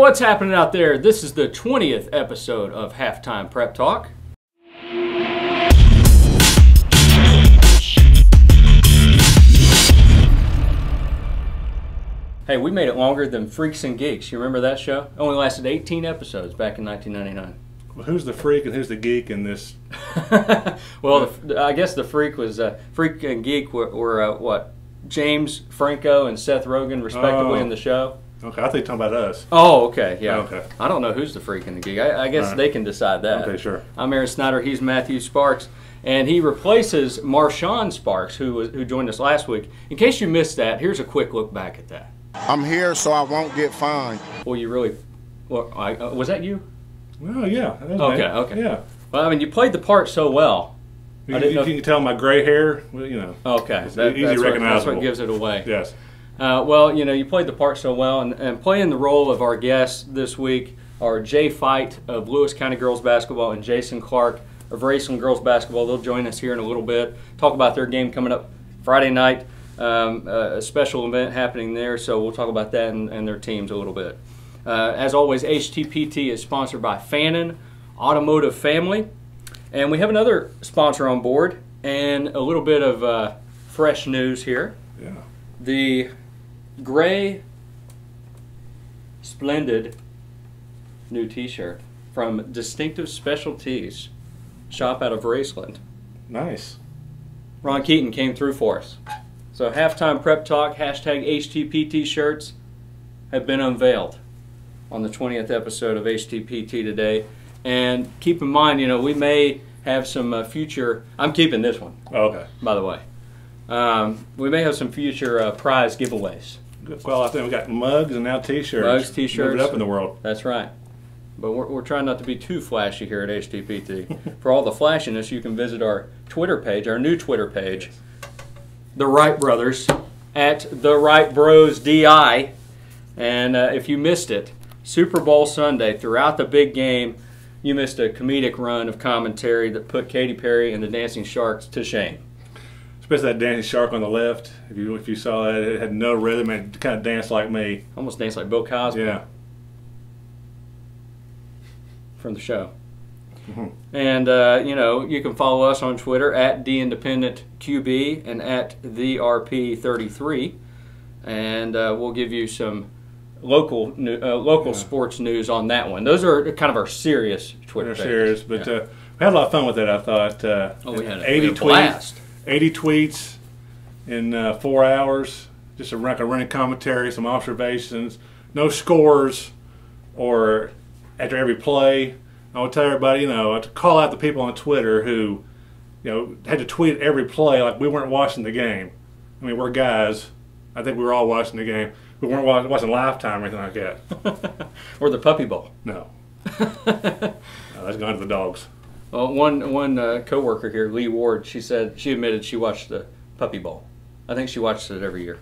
What's happening out there? This is the 20th episode of Halftime Prep Talk. Hey, we made it longer than Freaks and Geeks. You remember that show? It only lasted 18 episodes back in 1999. Well, who's the freak and who's the geek in this? Well, I guess the freak was Freak and Geek were what? James Franco and Seth Rogen, respectively, in the show. Okay, I think you're talking about us. Oh, okay, yeah. Okay. I don't know who's the freak and the geek. I guess they can decide that. Okay, sure. I'm Aaron Snyder. He's Matthew Sparks, and he replaces Marshawn Sparks, who joined us last week. In case you missed that, here's a quick look back at that. I'm here so I won't get fined. Well, you really... Well, was that you? Oh, yeah. That was Okay, me. okay. Yeah. Well, I mean, you played the part so well. You can tell my gray hair, well, you know. Okay. It's easy recognizable. That's what gives it away. Yes. Well, you know, you played the part so well, and playing the role of our guests this week are Jay Fite of Lewis County Girls Basketball and Jason Clark of Raceland Girls Basketball. They'll join us here in a little bit, talk about their game coming up Friday night, a special event happening there, so we'll talk about that and their teams a little bit. As always, HTPT is sponsored by Fannin Automotive Family, and we have another sponsor on board and a little bit of fresh news here. Yeah. The gray, splendid new t-shirt from Distinctive Specialties, shop out of Raceland. Nice. Ron Keaton came through for us. So Halftime Prep Talk, hashtag HTPT shirts have been unveiled on the 20th episode of HTPT today. And keep in mind, you know, we may have some future, I'm keeping this one, Okay. by the way. We may have some future prize giveaways. Well, I think we got mugs and now t-shirts. Mugs, t-shirts. Moved up in the world. That's right. But we're trying not to be too flashy here at HTPT. For all the flashiness, you can visit our Twitter page, our new Twitter page, The Wright Brothers, at The Wright Bros DI. And if you missed it, Super Bowl Sunday, throughout the big game, you missed a comedic run of commentary that put Katy Perry and the Dancing Sharks to shame. Especially that dancing shark on the left. If you saw that, it had no rhythm and it kind of danced like me. Almost danced like Bill Cosby. Yeah. From the show. Mm-hmm. And, you know, you can follow us on Twitter at DIndependentQB and at TheRP33. And we'll give you some local sports news on that one. Those are kind of our serious Twitter pages. They're serious, but we had a lot of fun with it, I thought. We had 80 a blast. 80 tweets in 4 hours. Just a running commentary, some observations, no scores or after every play. I would tell everybody, you know, to call out the people on Twitter who, you know, had to tweet every play like we weren't watching the game. I mean, we're guys. I think we were all watching the game. We weren't watching Lifetime or anything like that. Or the Puppy Bowl. No. No, that's gone to the dogs. Well, one co-worker here, Lee Ward, she admitted she watched the Puppy Bowl. I think she watches it every year.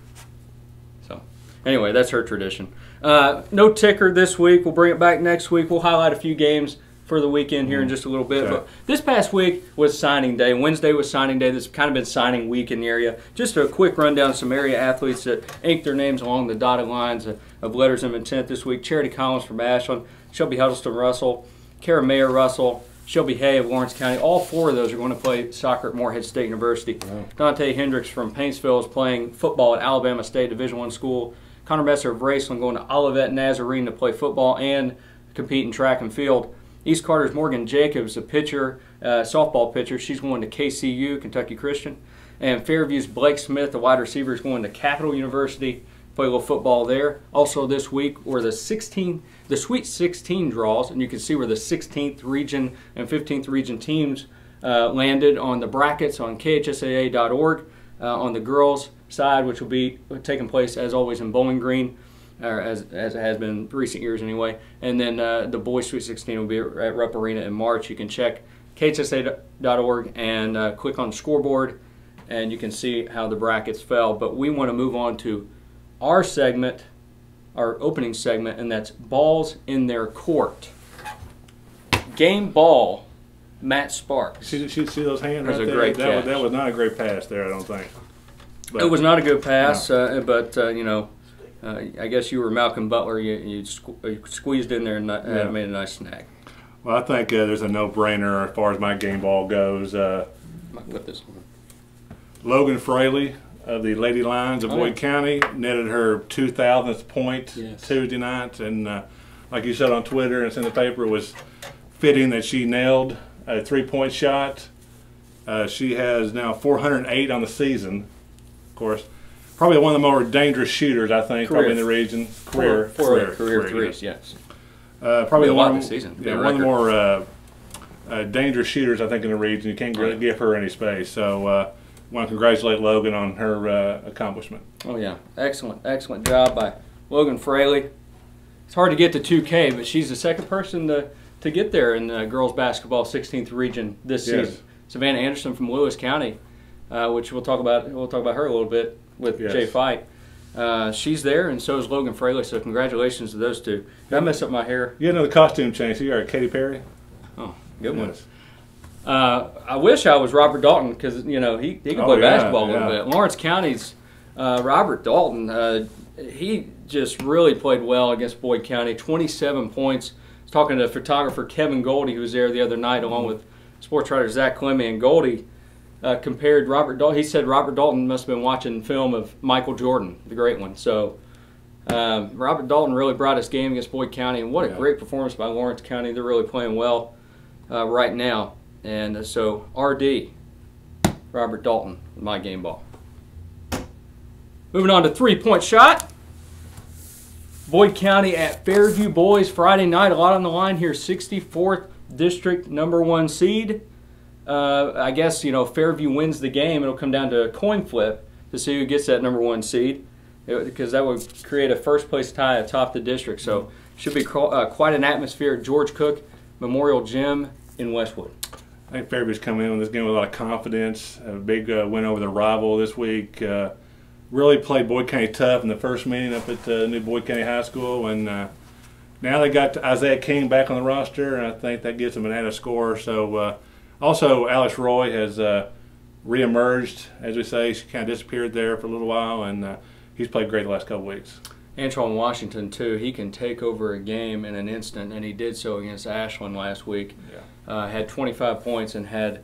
So, anyway, that's her tradition. No ticker this week. We'll bring it back next week. We'll highlight a few games for the weekend here in just a little bit. Okay. But this past week was signing day. Wednesday was signing day. This has kind of been signing week in the area. Just a quick rundown of some area athletes that inked their names along the dotted lines of letters of intent this week. Charity Collins from Ashland, Shelby Huddleston Russell, Kara Mayer Russell, Shelby Hay of Lawrence County. All four of those are going to play soccer at Morehead State University. Wow. Dante Hendricks from Paintsville is playing football at Alabama State Division I school. Connor Messer of Raceland going to Olivet Nazarene to play football and compete in track and field. East Carter's Morgan Jacobs, a pitcher, softball pitcher. She's going to KCU, Kentucky Christian. And Fairview's Blake Smith, the wide receiver, is going to Capital University, play a little football there. Also this week were the Sweet 16 draws, and you can see where the 16th region and 15th region teams landed on the brackets on khsaa.org on the girls' side, which will be taking place as always in Bowling Green, or as it has been in recent years anyway. And then the boys' Sweet 16 will be at Rupp Arena in March. You can check khsa.org and click on the scoreboard, and you can see how the brackets fell. But we want to move on to our segment, our opening segment, and that's balls in their court. Game ball, Matt Sparks. See those hands That was right a there? great catch. That was not a great pass there, I don't think. But, it was not a good pass, but you know, I guess you were Malcolm Butler. You squeezed in there and made a nice snag. Well, I think there's a no-brainer as far as my game ball goes. With this one. Logan Fraley of the Lady Lions of Boyd County netted her 2,000th point Tuesday night, and like you said on Twitter and it's in the paper, it was fitting that she nailed a 3-point shot. She has now 408 on the season. Of course, probably one of the more dangerous shooters, I think, probably in the region. Career threes, yes. Probably one of the more dangerous shooters, I think, in the region. You can't really give her any space. So I want to congratulate Logan on her accomplishment. Oh, yeah. Excellent job by Logan Fraley. It's hard to get to 2K, but she's the second person to get there in girls basketball 16th region this season. Savannah Anderson from Lewis County, which we'll talk about her a little bit with Jay Fite. She's there, and so is Logan Fraley. So congratulations to those two. Did I mess up my hair? You had another costume change. So you are Katy Perry. Oh, good one. I wish I was Robert Dalton because he can play basketball a little bit. Lawrence County's Robert Dalton. He just really played well against Boyd County. 27 points. I was talking to photographer Kevin Goldie, who was there the other night, along with sports writer Zach Clemmy, and Goldie compared Robert Dalton. He said Robert Dalton must have been watching film of Michael Jordan, the great one. So Robert Dalton really brought his game against Boyd County, and what a great performance by Lawrence County. They're really playing well right now. And so RD, Robert Dalton, my game ball. Moving on to 3-point shot. Boyd County at Fairview Boys Friday night. A lot on the line here. 64th District #1 seed. I guess, Fairview wins the game. It'll come down to a coin flip to see who gets that #1 seed, because that would create a first-place tie atop the district. So should be quite an atmosphere at George Cook Memorial Gym in Westwood. I think Fairview's coming in this game with a lot of confidence. A big win over the rival this week. Really played Boyd County tough in the first meeting up at New Boyd County High School, and now they got Isaiah King back on the roster, and I think that gives them an added score. So also Alice Roy has reemerged, as we say. She kind of disappeared there for a little while, and he's played great the last couple weeks. Antron Washington, too. He can take over a game in an instant, and he did so against Ashland last week. Had 25 points and had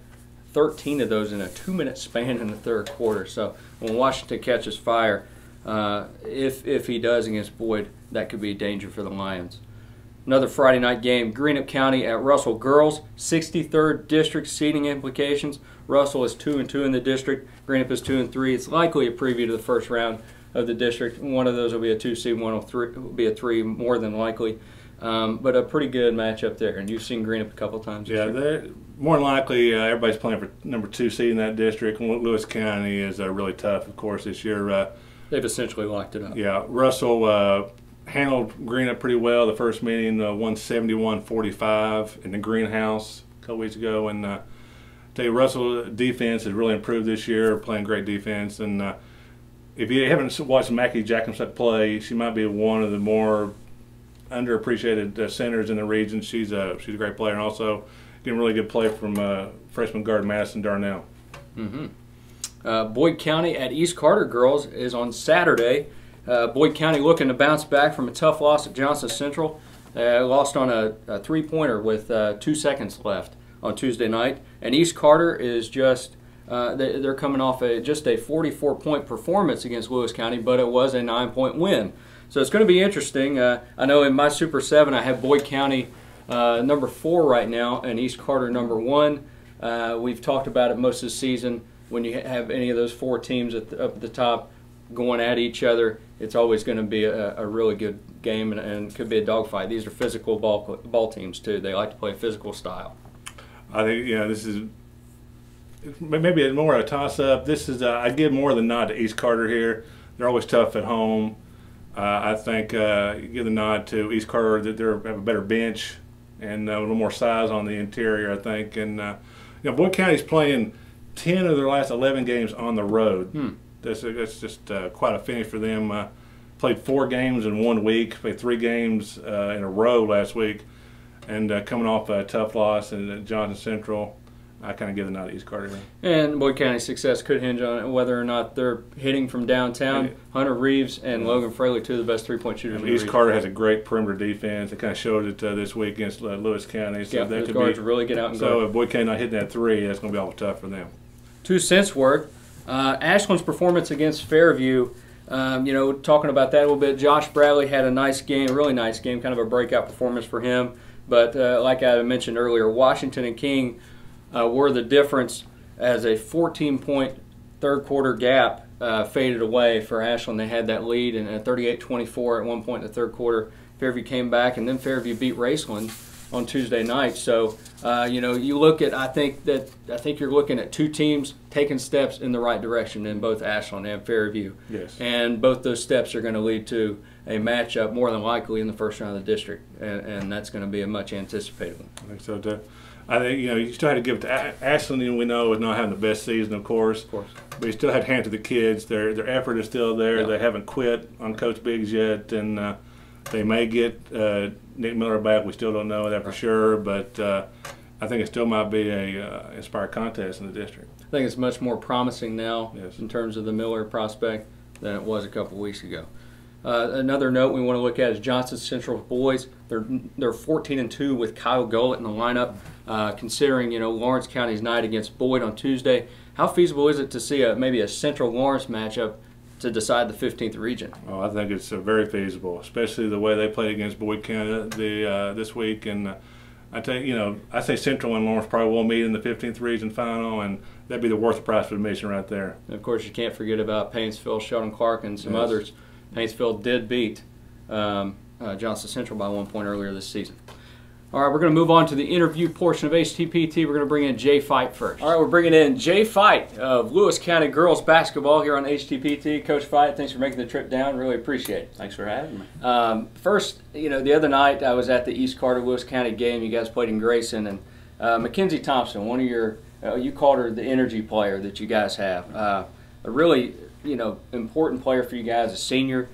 13 of those in a 2-minute span in the third quarter. So when Washington catches fire, if he does against Boyd, that could be a danger for the Lions. Another Friday night game, Greenup County at Russell Girls, 63rd District seeding implications. Russell is 2-2 in the district. Greenup is 2-3. It's likely a preview to the first round of the district. One of those will be a 2 seed, one will be a 3, more than likely. But a pretty good matchup there. And you've seen Greenup a couple times. Yeah, they're more than likely everybody's playing for #2 seed in that district. Lewis County is really tough, of course, this year. They've essentially locked it up. Yeah, Russell handled Greenup pretty well the first meeting, 171-45 in the greenhouse a couple weeks ago. And I tell you, Russell defense has really improved this year, playing great defense. And if you haven't watched Mackie Jackensack play, she might be one of the more underappreciated centers in the region. She's a great player, and also getting really good play from freshman guard Madison Darnell. Boyd County at East Carter girls is on Saturday. Boyd County looking to bounce back from a tough loss at Johnson Central. Lost on a 3-pointer with 2 seconds left on Tuesday night. And East Carter is just they're coming off just a 44-point performance against Lewis County, but it was a 9-point win. So it's going to be interesting. I know in my Super 7 I have Boyd County #4 right now and East Carter #1. We've talked about it most of the season. When you have any of those 4 teams up at the top going at each other, it's always going to be a really good game and could be a dogfight. These are physical ball teams too. They like to play a physical style. I think this is maybe more a toss-up. This is I give more than nod to East Carter here. They're always tough at home. I think you give the nod to East Carter that they have a better bench and a little more size on the interior, I think. And Boyd County's playing 10 of their last 11 games on the road. That's just quite a finish for them. Played 4 games in 1 week, played 3 games in a row last week, and coming off a tough loss in Johnson Central. I kind of give the nod to East Carter. And Boyd County's success could hinge on whether or not they're hitting from downtown. Hunter Reeves and Logan Fraley, two of the best three-point shooters in the East region. Carter has a great perimeter defense. They kind of showed it this week against Lewis County. So those guards really get out and go. So if Boyd County not hitting that three, that's going to be awful tough for them. 2 cents worth. Ashland's performance against Fairview. Talking about that a little bit, Josh Bradley had a nice game, a really nice game, kind of a breakout performance for him. But like I mentioned earlier, Washington and King were the difference as a 14-point third-quarter gap faded away for Ashland. They had that lead in 38-24 at one point in the third quarter. Fairview came back, and then Fairview beat Raceland on Tuesday night. So, you look at, I think you're looking at two teams taking steps in the right direction in both Ashland and Fairview. Yes. And both those steps are going to lead to a matchup more than likely in the first round of the district, and that's going to be a much anticipated one. I think so too. I think you still had to give it to Ashland. We know is not having the best season, of course. But you still had to hand it to the kids. Their effort is still there. Yeah. They haven't quit on Coach Biggs yet, and they may get Nick Miller back. We still don't know that for sure, but I think it still might be a inspired contest in the district. I think it's much more promising now yes. in terms of the Miller prospect than it was a couple weeks ago. Another note we want to look at is Johnson Central boys. They're 14-2 with Kyle Gullett in the lineup. Considering Lawrence County's night against Boyd on Tuesday, how feasible is it to see maybe a Central Lawrence matchup to decide the 15th region? Oh, I think it's very feasible, especially the way they played against Boyd County this week. And I say Central and Lawrence probably will meet in the 15th region final, and that'd be the worth the price for admission right there. And of course, you can't forget about Painesville, Sheldon Clark, and some yes. others. Painesville did beat Johnson Central by 1 point earlier this season. All right, we're going to move on to the interview portion of HTPT. We're going to bring in Jay Fite first. All right, we're bringing in Jay Fite of Lewis County Girls Basketball here on HTPT. Coach Fite, thanks for making the trip down. Really appreciate it. Thanks for having me. First, the other night I was at the East Carter Lewis County game. You guys played in Grayson, and Mackenzie Thompson, one of your, you called her the energy player that you guys have. A really, important player for you guys, a senior.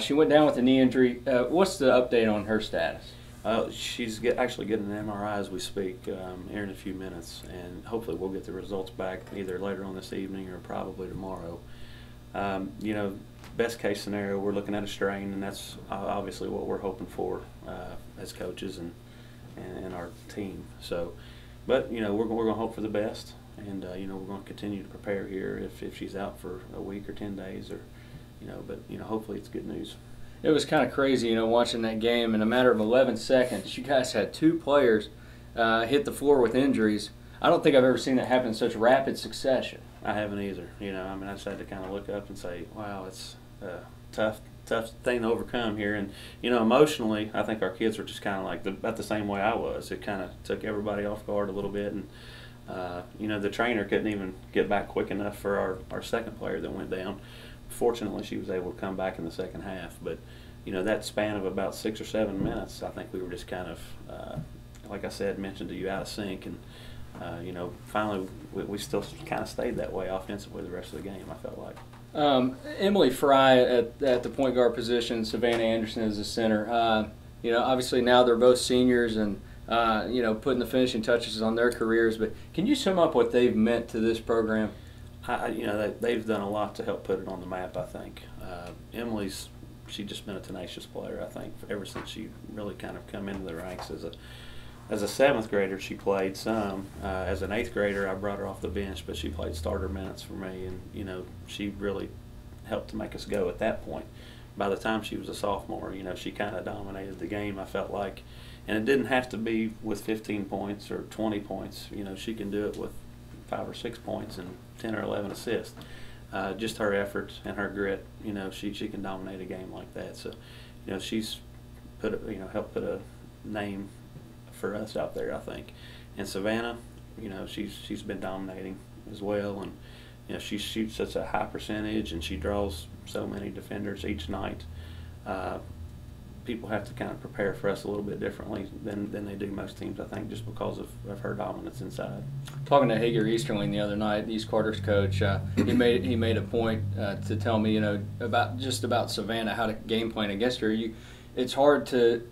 She went down with a knee injury. What's the update on her status? She's actually getting an MRI as we speak here in a few minutes, and hopefully we'll get the results back either later on this evening or probably tomorrow. Best case scenario, we're looking at a strain, and that's obviously what we're hoping for as coaches and our team. So, but we're going to hope for the best, and we're going to continue to prepare here if she's out for a week or 10 days, or but hopefully it's good news. It was kind of crazy, watching that game. In a matter of 11 seconds, you guys had two players hit the floor with injuries. I don't think I've ever seen that happen in such rapid succession. I haven't either. I just had to kind of look up and say, wow, it's a tough thing to overcome here. And, emotionally, I think our kids were just kind of like about the same way I was. It kind of took everybody off guard a little bit. And, the trainer couldn't even get back quick enough for our second player that went down. Fortunately, she was able to come back in the second half. But, that span of about 6 or 7 minutes, I think we were just kind of, like I said, mentioned to you, out of sync. And, finally, we still kind of stayed that way offensively the rest of the game, I felt like. Emily Fry at the point guard position, Savannah Anderson as the center. Obviously now they're both seniors and, putting the finishing touches on their careers. But can you sum up what they've meant to this program? They've done a lot to help put it on the map, I think. She's just been a tenacious player, I think, ever since she really kind of come into the ranks. As a 7th grader, she played some. As an 8th grader, I brought her off the bench, but she played starter minutes for me, and, she really helped to make us go at that point. By the time she was a sophomore, she kind of dominated the game, I felt like. And it didn't have to be with 15 points or 20 points. She can do it with 5 or 6 points and 10 or 11 assists. Just her effort and her grit, she can dominate a game like that. So, she's helped put a name for us out there, I think. And Savannah, she's been dominating as well, and she shoots such a high percentage, and she draws so many defenders each night. People have to kind of prepare for us a little bit differently than they do most teams, I think, just because of her dominance inside. Talking to Hager Easterling the other night, East Carter's coach, he made a point to tell me, about Savannah, how to game plan against her. it's hard to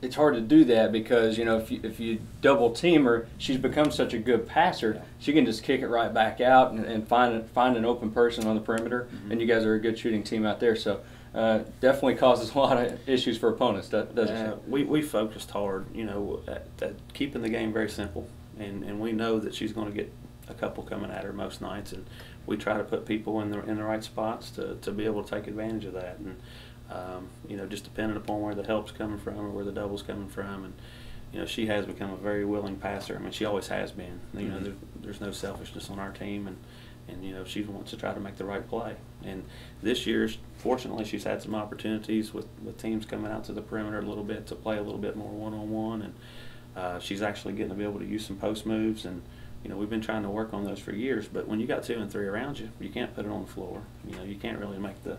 do that because if you double team her, she's become such a good passer. She can just kick it right back out and find an open person on the perimeter, and you guys are a good shooting team out there. So definitely causes a lot of issues for opponents, doesn't it? We focused hard, at keeping the game very simple, and we know that she's going to get a couple coming at her most nights, and we try to put people in the right spots to be able to take advantage of that. And just depending upon where the help's coming from or where the double's coming from, and she has become a very willing passer. I mean, she always has been. There's no selfishness on our team, and she wants to try to make the right play. And this year, fortunately, she's had some opportunities with teams coming out to the perimeter a little bit to play a little bit more one-on-one, and she's actually getting to be able to use some post moves. And we've been trying to work on those for years, but when you got 2 and 3 around you, you can't put it on the floor. You can't really make the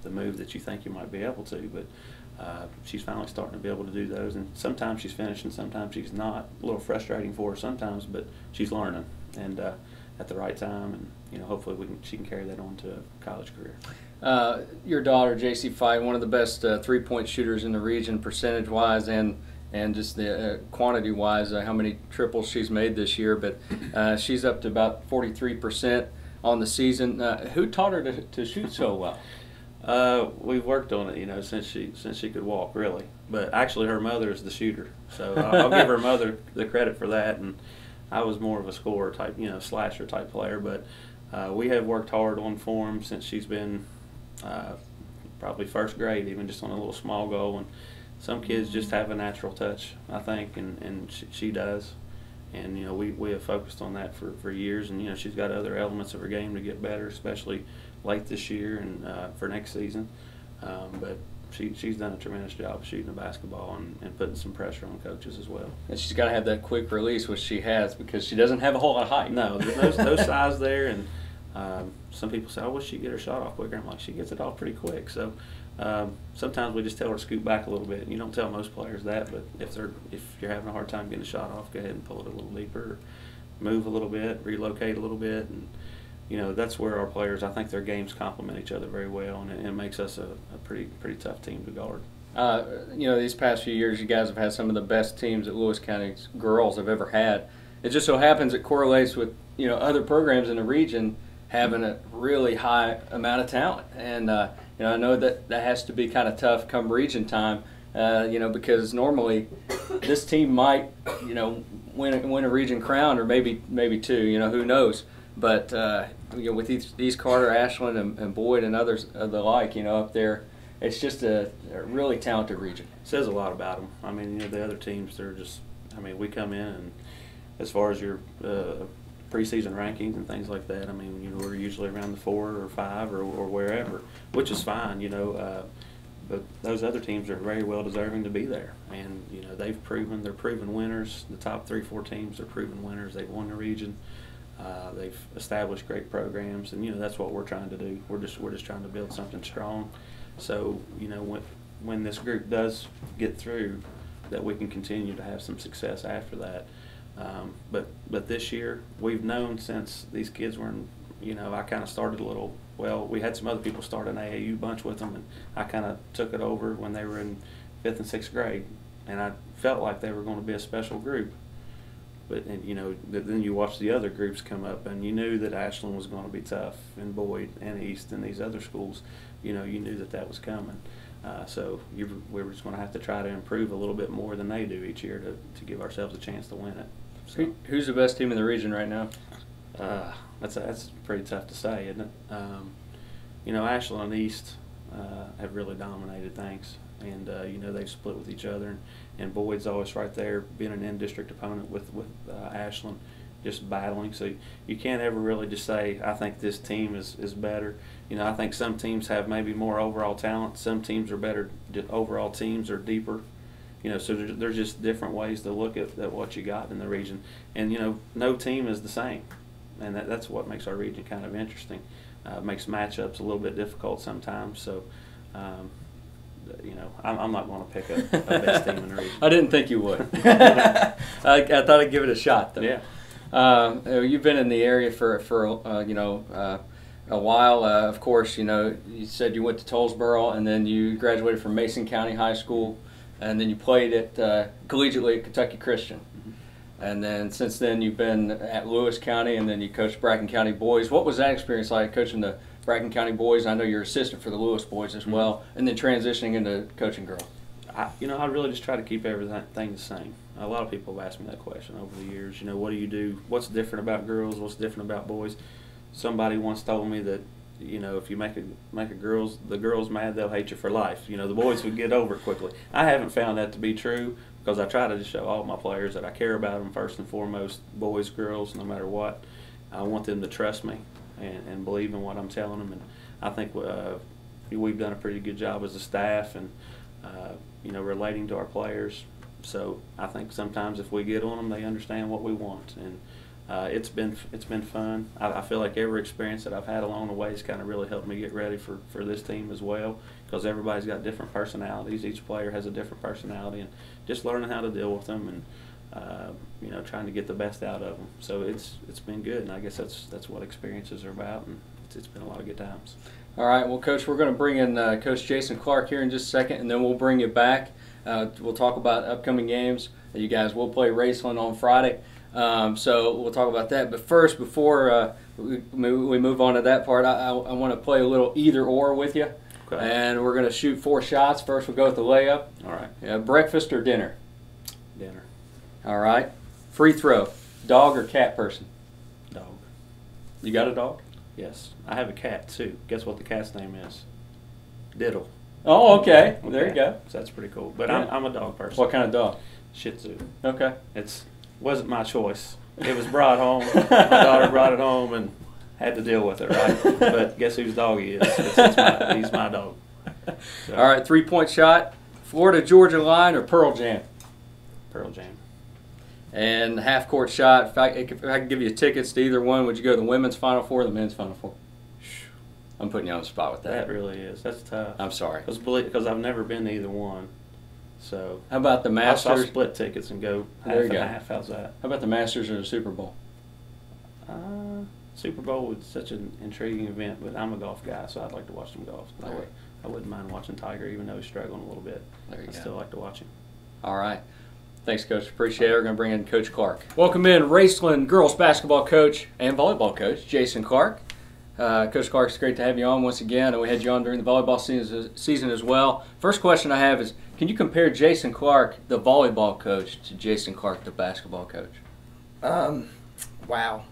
move that you think you might be able to, but she's finally starting to be able to do those, and sometimes she's finishing, sometimes she's not. A little frustrating for her sometimes, but she's learning, and at the right time, and hopefully she can carry that on to a college career. Your daughter, JC Fite, one of the best 3-point shooters in the region, percentage-wise and just the quantity-wise, how many triples she's made this year, but she's up to about 43% on the season. Who taught her to shoot so well? We've worked on it, since she could walk, really. But actually, her mother is the shooter, so I'll give her mother the credit for that. And I was more of a scorer type, slasher type player. But we have worked hard on form since she's been probably first grade, even just on a little small goal. And some kids just have a natural touch, I think, and she does. And we have focused on that for years. And she's got other elements of her game to get better, especially late this year and for next season. But she's done a tremendous job of shooting the basketball and putting some pressure on coaches as well. And she's got to have that quick release, which she has, because she doesn't have a whole lot of height. No, there's no size there. And some people say, "I wish she'd get her shot off quicker." I'm like, she gets it off pretty quick. So sometimes we just tell her to scoot back a little bit. You don't tell most players that, but if you're having a hard time getting a shot off, go ahead and pull it a little deeper, or move a little bit, relocate a little bit, and that's where our players, I think their games complement each other very well, and it makes us a pretty tough team to guard. These past few years, you guys have had some of the best teams that Lewis County's girls have ever had. It just so happens it correlates with other programs in the region having a really high amount of talent, and I know that has to be kind of tough come region time, because normally this team might win a region crown, or maybe two, who knows. But with East Carter, Ashland, and Boyd, and others of the like, up there, it's just a really talented region. It says a lot about them. I mean, the other teams, they're just, we come in, and as far as your preseason rankings and things like that, we're usually around the 4 or 5 or wherever, which is fine, but those other teams are very well deserving to be there, and they're proven winners. The top 3-4 teams are proven winners. They've won the region. They've established great programs, and that's what we're trying to do. We're just trying to build something strong, so when this group does get through, that we can continue to have some success after that. But this year, we've known since these kids were in, I kind of started a little. Well, we had some other people start an AAU bunch with them, and I kind of took it over when they were in 5th and 6th grade, and I felt like they were going to be a special group. But then you watch the other groups come up, and you knew that Ashland was going to be tough, and Boyd and East and these other schools. You knew that was coming. So we were just going to have to try to improve a little bit more than they do each year to give ourselves a chance to win it. So, who's the best team in the region right now? That's pretty tough to say, isn't it? Ashland and East have really dominated things, and they've split with each other, and Boyd's always right there, being an in-district opponent with Ashland, just battling. So you can't ever really just say, I think this team is better. I think some teams have maybe more overall talent. Some teams are better. Overall teams are deeper. So there's just different ways to look at what you got in the region, and no team is the same, and that's what makes our region kind of interesting. Makes matchups a little bit difficult sometimes. So. I'm not going to pick a best team in the region. I didn't think you would. I thought I'd give it a shot, though. Yeah. You've been in the area for a while. Of course, you said you went to Tollsboro, and then you graduated from Mason County High School. and then you played at collegiately at Kentucky Christian. And then since then you've been at Lewis County, and then you coached Bracken County boys. What was that experience like, coaching the Bracken County boys? I know you're assistant for the Lewis boys as well, and then transitioning into coaching girls. I really just try to keep everything the same. A lot of people have asked me that question over the years. What do you do? What's different about girls? What's different about boys? Somebody once told me that, if you make the girls mad, they'll hate you for life. The boys would get over it quickly. I haven't found that to be true, because I try to just show all my players that I care about them first and foremost, boys, girls, no matter what. I want them to trust me and believe in what I'm telling them. And I think we've done a pretty good job as a staff, and relating to our players. So I think sometimes if we get on them, they understand what we want, and it's been fun. I feel like every experience that I've had along the way has kind of really helped me get ready for this team as well, because everybody's got different personalities. Each player has a different personality, and just learning how to deal with them, and trying to get the best out of them. So it's been good, and I guess that's what experiences are about, and it's been a lot of good times. All right, well, Coach, we're going to bring in Coach Jason Clark here in just a second, and then we'll bring you back. We'll talk about upcoming games. You guys will play Raceland on Friday, so we'll talk about that. But first, before we move on to that part, I want to play a little either-or with you. Okay. And we're going to shoot 4 shots. First, we'll go with the layup. All right. Breakfast or dinner? Dinner. All right. Free throw, dog or cat person? Dog. You got a dog? Yes. I have a cat, too. Guess what the cat's name is? Diddle. Oh, okay. There you go. So that's pretty cool. But Yeah. I'm a dog person. What kind of dog? Shih Tzu. Okay. Wasn't my choice. It was brought home. My daughter brought it home and had to deal with it, right? But guess whose dog he is? He's my dog. So. All right, 3-point shot, Florida-Georgia line or Pearl Jam? Pearl Jam. And half-court shot, if I could give you tickets to either one, would you go to the women's Final Four or the men's Final Four? I'm putting you on the spot with that. That really is. That's tough. I'm sorry. Because I've never been to either one. So how about the Masters? I'll split tickets and go half and half. How's that? How about the Masters or the Super Bowl? Super Bowl was such an intriguing event, but I'm a golf guy, so I'd like to watch them golf. Right. I wouldn't mind watching Tiger, even though he's struggling a little bit. I still like to watch him. All right. Thanks, Coach. Appreciate it. We're going to bring in Coach Clark. Welcome in Raceland girls basketball coach and volleyball coach, Jason Clark. Coach Clark, it's great to have you on once again, and we had you on during the volleyball season as well. First question I have is, can you compare Jason Clark, the volleyball coach, to Jason Clark, the basketball coach? Wow.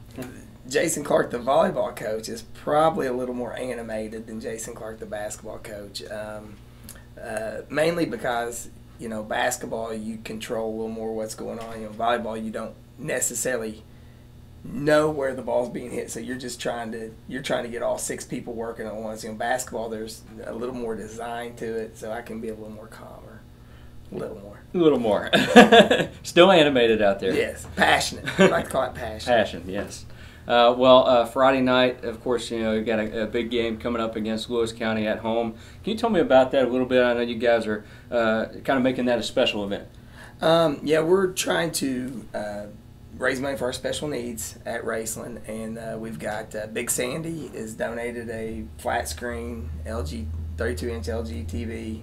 Jason Clark, the volleyball coach, is probably a little more animated than Jason Clark, the basketball coach. Mainly because, basketball, you control a little more what's going on. Volleyball, you don't necessarily know where the ball's being hit, so you're trying to get all 6 people working at once. Basketball, there's a little more design to it, so I can be a little more calmer. A little more. Still animated out there. Yes, passionate. I like to call it passion. Passion, yes. Friday night, of course, you got a big game coming up against Lewis County at home. Can you tell me about that a little bit? I know you guys are kind of making that a special event. We're trying to raise money for our special needs at Raceland, and we've got Big Sandy has donated a flat screen LG 32-inch LG TV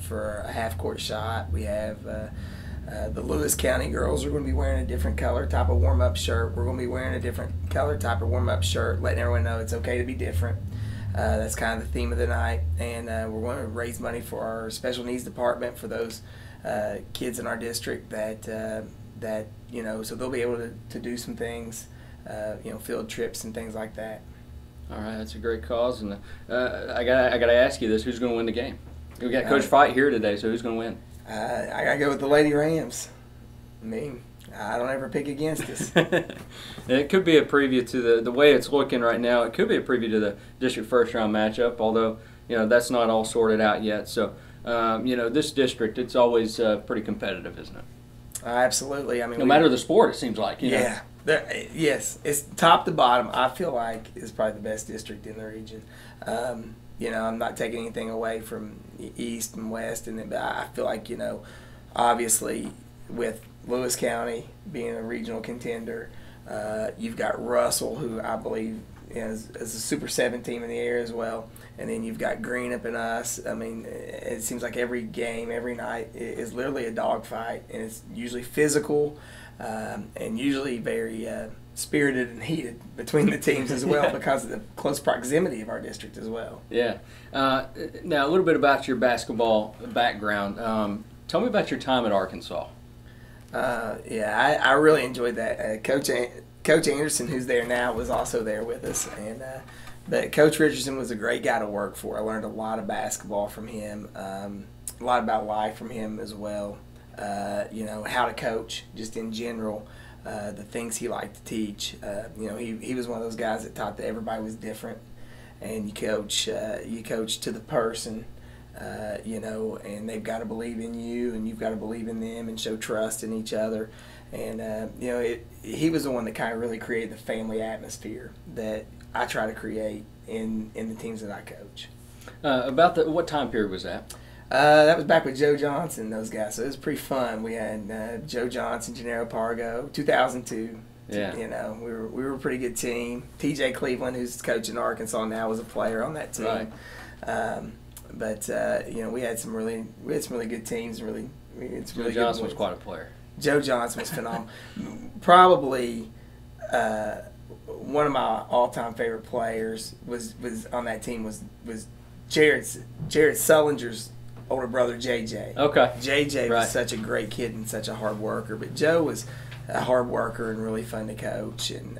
for a half-court shot. We have the Lewis County girls are going to be wearing a different color type of warm-up shirt. We're going to be wearing a different color type of warm-up shirt, letting everyone know it's okay to be different. That's kind of the theme of the night, and we're going to raise money for our special needs department for those kids in our district that so they'll be able to do some things, field trips and things like that. All right, that's a great cause, and I gotta ask you this: who's going to win the game? We got Coach Fite here today, so who's going to win? I gotta go with the Lady Rams. I don't ever pick against us. It could be a preview to the way it's looking right now. It could be a preview to the district first round matchup, although that's not all sorted out yet. So this district, it's always pretty competitive, isn't it? Absolutely. No matter the sport, it seems like. Yeah. Yes, it's top to bottom. I feel like is probably the best district in the region. I'm not taking anything away from East and West, but I feel like obviously with Lewis County being a regional contender, you've got Russell, who I believe as a Super 7 team in the area as well. And then you've got Greenup and us. I mean, it seems like every game, every night is literally a dogfight, and it's usually physical and usually very spirited and heated between the teams as well because of the close proximity of our district as well. Yeah. Now, a little bit about your basketball background. Tell me about your time at Arkansas. I really enjoyed that. Coach Anderson, who's there now, was also there with us, but Coach Richardson was a great guy to work for. I learned a lot of basketball from him, a lot about life from him as well. How to coach, just in general, the things he liked to teach. He was one of those guys that taught that everybody was different, and you coach to the person. And they've got to believe in you, and you've got to believe in them, and show trust in each other. And he was the one that kind of really created the family atmosphere that I try to create in the teams that I coach. What time period was that? That was back with Joe Johnson, those guys. So it was pretty fun. We had Joe Johnson, Gennaro Pargo, 2002. Yeah. We were a pretty good team. T.J. Cleveland, who's coaching Arkansas now, was a player on that team. Right. We had some really good teams. Joe Johnson was quite a player. Joe Johnson was phenomenal. Probably one of my all-time favorite players was on that team was Jared Sullinger's older brother, JJ. Okay. JJ Right. was such a great kid and such a hard worker, but Joe was a hard worker and really fun to coach, and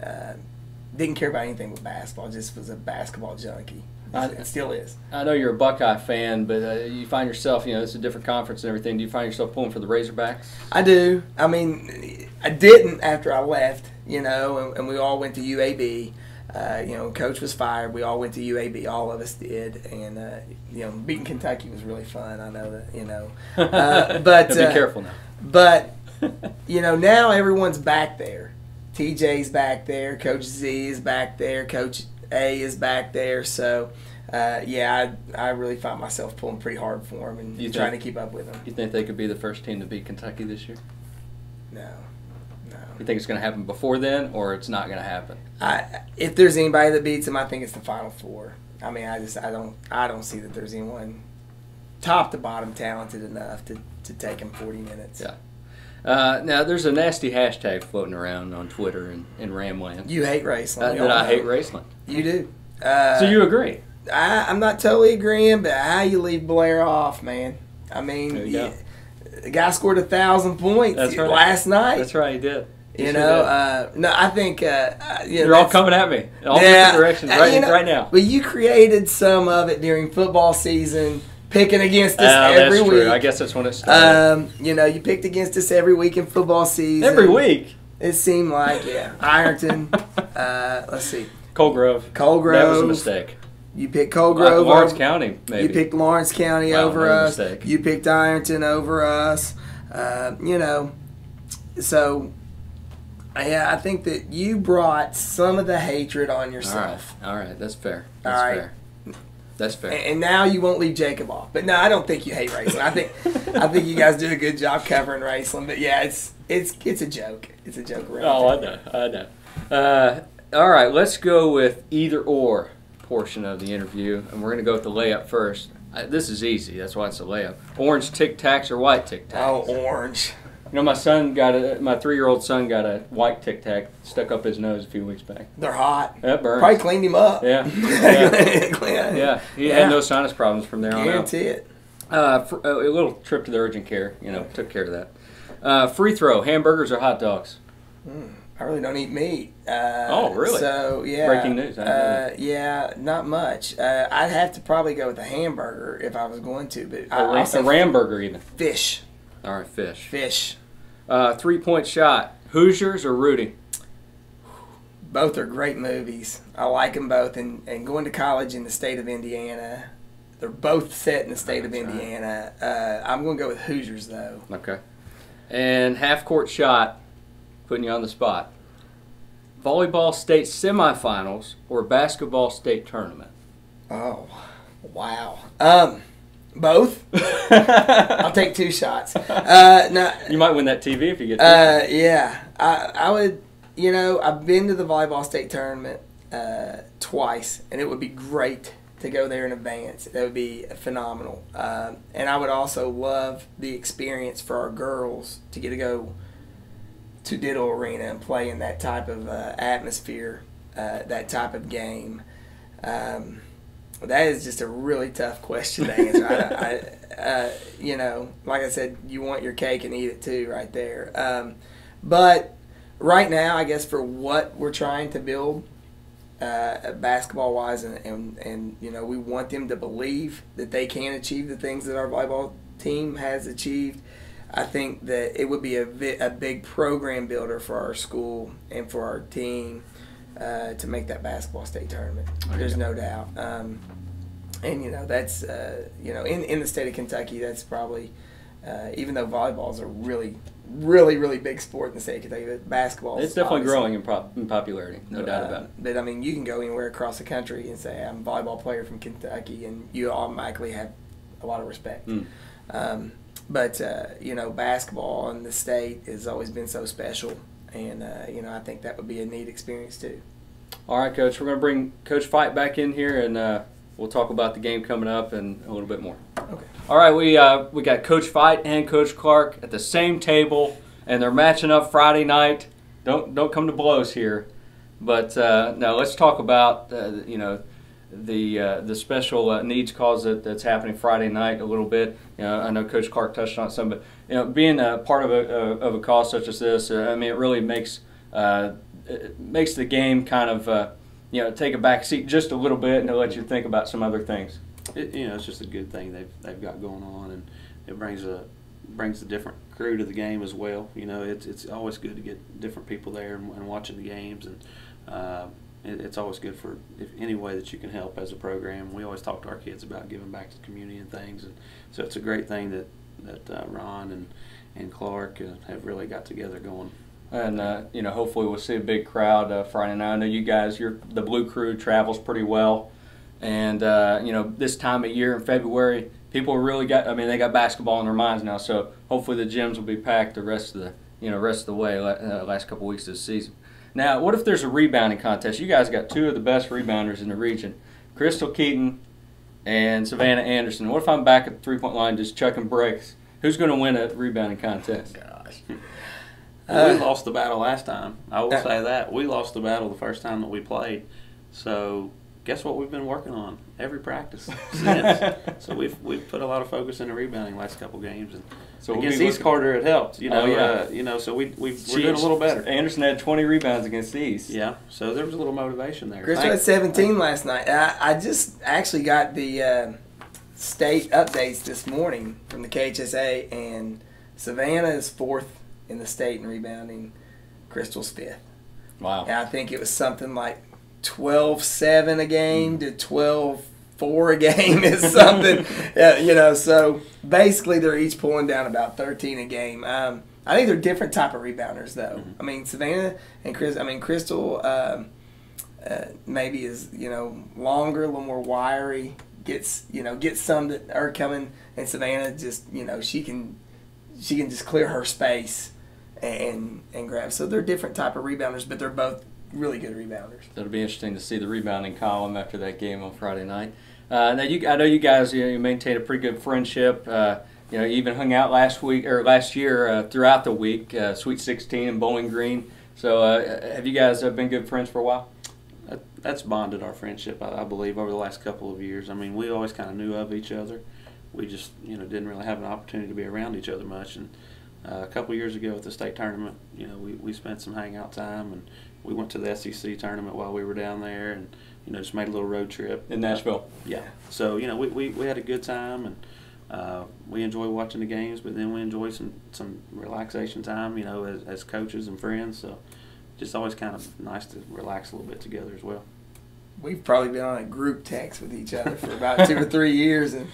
didn't care about anything with basketball. Just was a basketball junkie. It still is. I know you're a Buckeye fan, but you find yourself, it's a different conference and everything. Do you find yourself pulling for the Razorbacks? I do. I mean, I didn't after I left, and we all went to UAB. Coach was fired. We all went to UAB. All of us did. And, beating Kentucky was really fun. I know that, but be careful now. But, now everyone's back there. TJ's back there. Coach Z is back there. Coach A is back there. So, I really find myself pulling pretty hard for them and trying to keep up with them. You think they could be the first team to beat Kentucky this year? No. You think it's going to happen before then, or it's not going to happen? If there's anybody that beats them, I think it's the Final Four. I mean, I don't see that there's anyone top to bottom talented enough to take them 40 minutes. Yeah. Now, there's a nasty hashtag floating around on Twitter in Ramland. You hate Raceland. That I hate Raceland. You do. So you agree? I'm not totally agreeing, but how you leave Blair off, man? I mean, the guy scored 1,000 points last night. That's right, he did. No, I think you're all coming at me, all different directions right now. But you created some of it during football season, picking against us every week. True. I guess that's when it started. You picked against us every week in football season. Every week. It seemed like, Ironton. Let's see. Colegrove. That was a mistake. You picked Colegrove. Lawrence County, maybe. You picked Lawrence County over us. Mistake. You picked Ironton over us. So, I think that you brought some of the hatred on yourself. All right. That's fair. That's fair. And now you won't leave Jacob off. But no, I don't think you hate Raceland. I think you guys do a good job covering Raceland. But yeah, it's a joke. It's a joke around. Oh, I know. All right, let's go with either or portion of the interview, and we're going to go with the layup first. This is easy. That's why it's a layup. Orange Tic Tacs or white Tic Tacs? Oh, orange. My 3-year-old son got a white Tic Tac stuck up his nose a few weeks back. They're hot. That burns. Probably cleaned him up. Yeah. He had no sinus problems from there on out. Guarantee it. A little trip to the urgent care, took care of that. Free throw, hamburgers or hot dogs? I really don't eat meat. Oh, really? So, yeah. Breaking news. Yeah, not much. I'd have to probably go with a hamburger if I was going to. But a ram burger even? Fish. All right, fish. Fish. 3-point shot, Hoosiers or Rudy? Both are great movies. I like them both. And going to college in the state of Indiana, they're both set in the state of Indiana. Right. I'm going to go with Hoosiers, though. Okay. And half-court shot, putting you on the spot. Volleyball state semifinals or basketball state tournament? Oh, wow. Both. I'll take 2 shots. No, you might win that TV if you get 2 shots. Yeah. I would, I've been to the volleyball state tournament. twice, and it would be great to go there in advance. That would be phenomenal. And I would also love the experience for our girls to get to go to Diddle Arena and play in that type of atmosphere, that type of game. That is just a really tough question to answer. You know, like I said, you want your cake and eat it too right there. But right now, I guess for what we're trying to build, basketball-wise, and you know, we want them to believe that they can achieve the things that our volleyball team has achieved. I think that it would be a big program builder for our school and for our team to make that basketball state tournament. There's no doubt. And you know, that's you know, in the state of Kentucky, that's probably even though volleyball is a really big sport in the state of Kentucky, but basketball it's definitely growing in popularity, no doubt about it. But I mean, you can go anywhere across the country and say I'm a volleyball player from Kentucky, and you automatically have a lot of respect. But you know, basketball in the state has always been so special, and you know, I think that would be a neat experience too. All right, Coach, we're going to bring Coach Fite back in here, and we'll talk about the game coming up and a little bit more. Okay. All right, we got Coach Fite and Coach Clark at the same table, and they're matching up Friday night. Don't come to blows here, but now let's talk about you know, the special needs cause that's happening Friday night a little bit. You know, I know Coach Clark touched on some, but you know, being a part of a cause such as this, I mean, it really makes the game kind of you know, take a back seat just a little bit and to let you think about some other things. You know, it's just a good thing they've got going on, and it brings a different crew to the game as well. You know, it's always good to get different people there and watching the games, and it's always good for any way that you can help as a program. We always talk to our kids about giving back to the community and things, and so it's a great thing that Ron and Clark have really got together going. And you know, hopefully we'll see a big crowd Friday night. I know you guys, the Blue Crew travels pretty well, and you know, this time of year in February, people really they got basketball in their minds now. So hopefully the gyms will be packed the rest of the way. Last couple weeks of the season. Now, what if there's a rebounding contest? You guys got two of the best rebounders in the region, Crystal Keaton and Savannah Anderson. What if I'm back at the three-point line just chucking breaks? Who's going to win a rebounding contest? Gosh. We lost the battle last time. I will say that. We lost the battle the first time that we played. So guess what we've been working on every practice since. So we've put a lot of focus into rebounding last couple games, and so against East Carter it helped. You know, you know, so we're doing a little better. Anderson had 20 rebounds against East. Yeah, so there was a little motivation there. Crystal had 17 last night. I just actually got the state updates this morning from the KHSA, and Savannah is 4th in the state in rebounding. Crystal's 5th. Wow. And I think it was something like 12-7 a game to 12-4 a game is something. You know, so basically they're each pulling down about 13 a game. I think they're different type of rebounders though. I mean, Savannah and Crystal maybe is, you know, longer, a little more wiry, gets some that are coming, and Savannah just, you know, she can just clear her space and grab. So they're different type of rebounders, but they're both really good rebounders. It'll be interesting to see the rebounding column after that game on Friday night. Now, I know you guys, you maintain a pretty good friendship. You know, you even hung out last year throughout the week, Sweet 16 in Bowling Green. So have you guys been good friends for a while? That's bonded our friendship, I believe, over the last couple of years. I mean, we always kind of knew of each other. We just, you know, didn't really have an opportunity to be around each other much. And a couple of years ago at the state tournament, you know, we spent some hangout time, and we went to the SEC tournament while we were down there, and, you know, just made a little road trip. In Nashville? Yeah. So, you know, we had a good time, and we enjoy watching the games, but then we enjoy some relaxation time, you know, as coaches and friends. So just always kind of nice to relax a little bit together as well. We've probably been on a group text with each other for about 2 or 3 years, and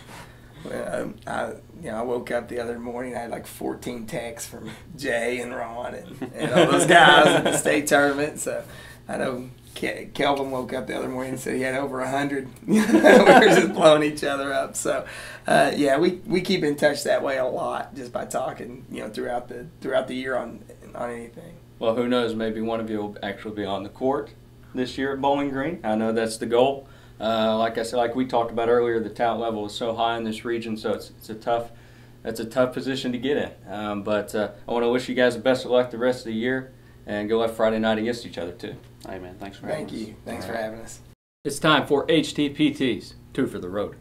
I woke up the other morning, I had like 14 texts from Jay and Ron and all those guys at the state tournament. So I know Kelvin woke up the other morning and said he had over 100. We were just blowing each other up. So yeah, we keep in touch that way a lot, just by talking, you know, throughout the year on anything. Well, who knows? Maybe one of you will actually be on the court this year at Bowling Green. I know that's the goal. Like I said, like we talked about earlier, the talent level is so high in this region, so it's a tough position to get in. But I want to wish you guys the best of luck the rest of the year, and go out Friday night against each other too. Hey man, thanks for having us. Thank you. Thanks for having us. It's time for HTPT's Two for the Road.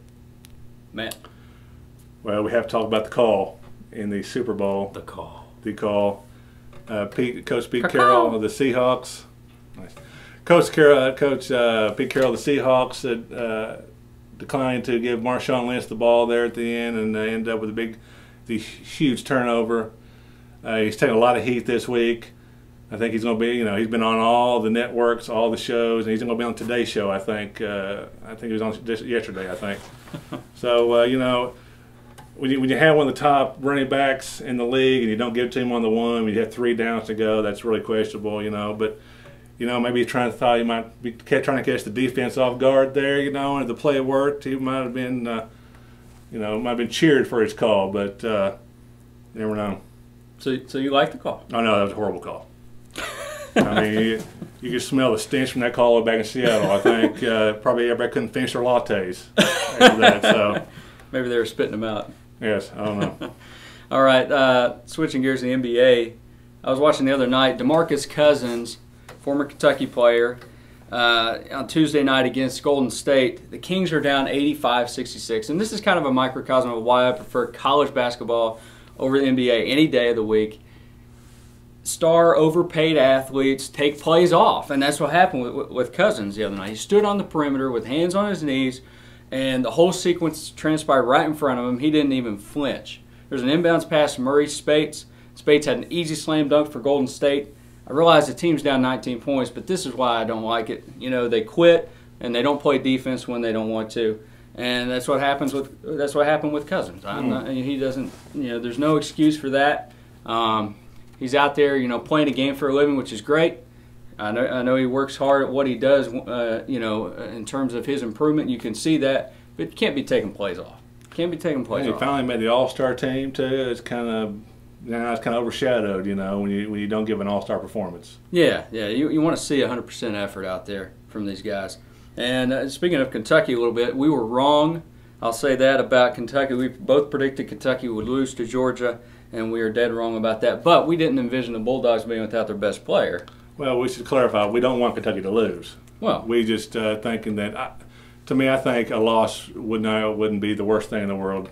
Matt. Well, we have to talk about the call in the Super Bowl. The call. Coach Pete Carroll of the Seahawks. Nice. Coach Pete Carroll of the Seahawks declined to give Marshawn Lynch the ball there at the end, and ended up with the huge turnover. He's taking a lot of heat this week. I think he's going to be, he's been on all the networks, all the shows, and he's going to be on Today's Show, I think. I think he was on yesterday, I think. So, when you have one of the top running backs in the league and you don't give it to him on the one, when you have 3 downs to go, that's really questionable, But, maybe he might be trying to catch the defense off guard there, and if the play worked, he might have been, might have been cheered for his call, but you never know. So you like the call? Oh, no, that was a horrible call. I mean, you could smell the stench from that call back in Seattle. I think probably everybody couldn't finish their lattes after that. So maybe they were spitting them out. Yes, I don't know. All right, switching gears to the NBA. I was watching the other night. DeMarcus Cousins, former Kentucky player, on Tuesday night against Golden State. The Kings are down 85-66. And this is kind of a microcosm of why I prefer college basketball over the NBA any day of the week. Star overpaid athletes take plays off, and that's what happened with Cousins the other night. He stood on the perimeter with hands on his knees, and the whole sequence transpired right in front of him. He didn't even flinch. There's an inbounds pass to Murray Spates. Spates had an easy slam dunk for Golden State. I realize the team's down 19 points, but this is why I don't like it. They quit and they don't play defense when they don't want to, and that's what happened with Cousins. He doesn't. There's no excuse for that. He's out there, playing a game for a living, which is great. I know he works hard at what he does, in terms of his improvement. You can see that, but you can't be taking plays off. Can't be taking plays off. He finally made the All-Star team too. It's kind of overshadowed, when you don't give an All-Star performance. Yeah. You want to see 100% effort out there from these guys. And speaking of Kentucky a little bit, we were wrong. I'll say that about Kentucky. We both predicted Kentucky would lose to Georgia, and we are dead wrong about that. But we didn't envision the Bulldogs being without their best player. Well, we should clarify. We don't want Kentucky to lose. Well, we just thinking that. To me, I think a loss wouldn't be the worst thing in the world.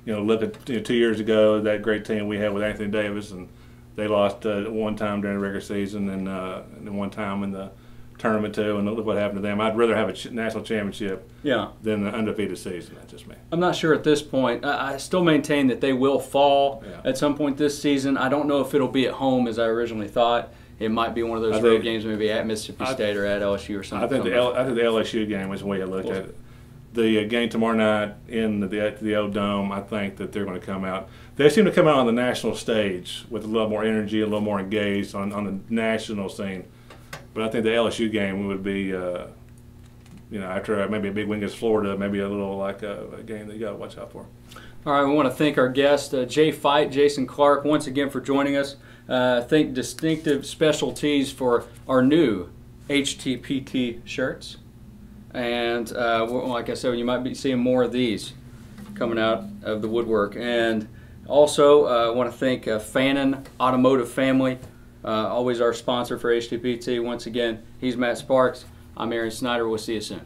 Look at 2 years ago, that great team we had with Anthony Davis, and they lost one time during the regular season and one time in the tournament too, and look what happened to them. I'd rather have a national championship than an undefeated season. That's just me. I'm not sure at this point. I still maintain that they will fall at some point this season. I don't know if it'll be at home as I originally thought. It might be one of those road games, maybe at Mississippi State or at LSU or something. I think the LSU game is the way I looked at it. The game tomorrow night in the old Dome, I think that they're going to come out. They seem to come out on the national stage with a little more energy, a little more engaged on the national scene. But I think the LSU game would be, after maybe a big win against Florida, maybe a little like a game that you got to watch out for. All right, we want to thank our guest, Fite, Jason Clark, once again for joining us. Thank Distinctive Specialties for our new HTPT shirts. And like I said, you might be seeing more of these coming out of the woodwork. And also, I want to thank Fannin Automotive Family, always our sponsor for HTPT. Once again, he's Matt Sparks. I'm Aaron Snyder. We'll see you soon.